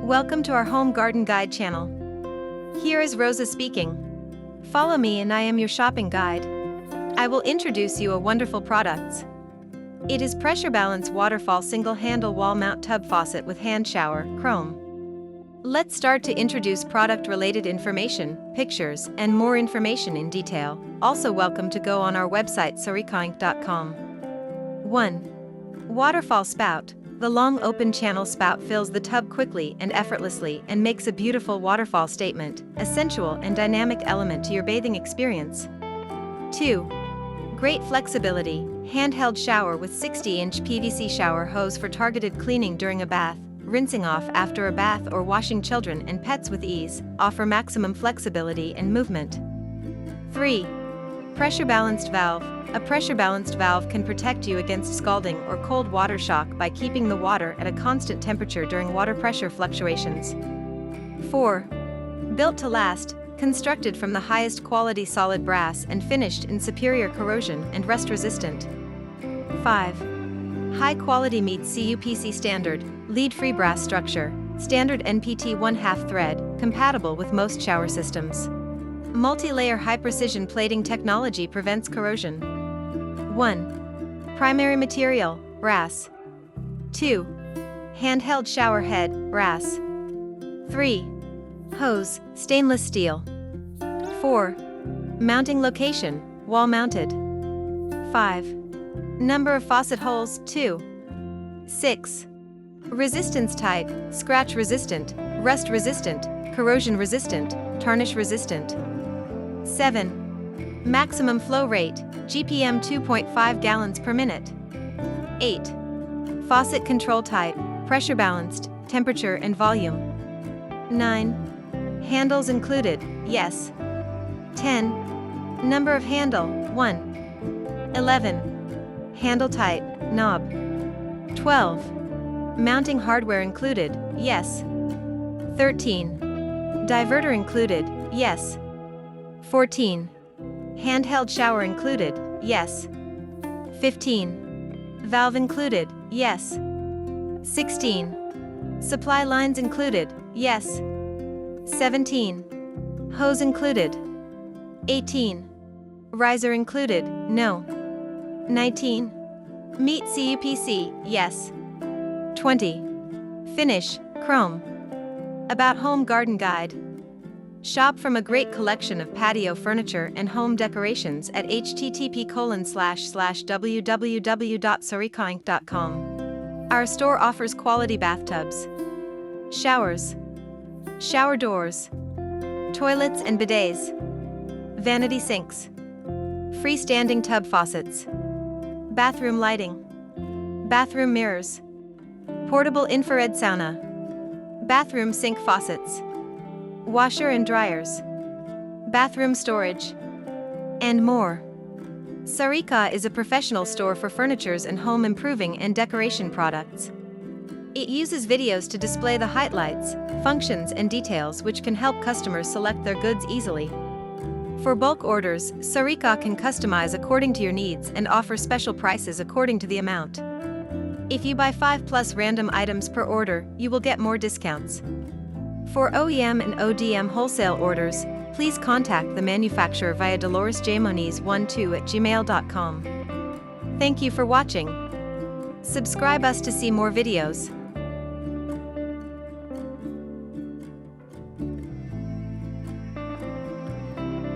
Welcome to our Home Garden Guide channel. Here is Rosa speaking. Follow me and I am your shopping guide. I will introduce you a wonderful products. It is pressure balanced waterfall single handle wall mount tub faucet with hand shower, chrome. Let's start to introduce product related information, pictures, and more information in detail. Also welcome to go on our website 𝐚𝐼𝐭𝐞.com. 1. Waterfall Spout. The long open channel spout fills the tub quickly and effortlessly and makes a beautiful waterfall statement, a sensual and dynamic element to your bathing experience. 2. Great flexibility, handheld shower with 60-inch PVC shower hose for targeted cleaning during a bath, rinsing off after a bath or washing children and pets with ease, offer maximum flexibility and movement. 3. Pressure balanced valve. A pressure balanced valve can protect you against scalding or cold water shock by keeping the water at a constant temperature during water pressure fluctuations. 4. Built to last, constructed from the highest quality solid brass and finished in superior corrosion and rust resistant. 5. High quality meets CUPC standard, lead-free brass structure, standard NPT 1/2 thread, compatible with most shower systems. Multi-layer high-precision plating technology prevents corrosion. 1. Primary material, brass. 2. Handheld shower head, brass. 3. Hose, stainless steel. 4. Mounting location, wall-mounted. 5. Number of faucet holes, 2. 6. Resistance type, scratch-resistant, rust-resistant, corrosion-resistant, tarnish-resistant. 7. Maximum flow rate, GPM 2.5 gallons per minute. 8. Faucet control type, pressure balanced, temperature and volume. 9. Handles included, yes. 10. Number of handle, 1. 11. Handle type, knob. 12. Mounting hardware included, yes. 13. Diverter included, yes. 14. Handheld shower included, yes. 15. Valve included, yes. 16. Supply lines included, yes. 17. Hose included. 18. Riser included, no. 19. Meet CUPC, yes. 20. Finish, chrome. About Home Garden Guide. Shop from a great collection of patio furniture and home decorations at http://www.𝐚𝐼𝐭𝐞.com. Our store offers quality bathtubs, showers, shower doors, toilets and bidets, vanity sinks, freestanding tub faucets, bathroom lighting, bathroom mirrors, portable infrared sauna, bathroom sink faucets, washer and dryers, bathroom storage, and more. 𝐚𝐼𝐭𝐞 is a professional store for furnitures and home improving and decoration products. It uses videos to display the highlights, functions and details which can help customers select their goods easily. For bulk orders, 𝐚𝐼𝐭𝐞 can customize according to your needs and offer special prices according to the amount. If you buy 5+ random items per order, you will get more discounts. For OEM and ODM wholesale orders, please contact the manufacturer via doloresjmoniz12@gmail.com. Thank you for watching. Subscribe us to see more videos.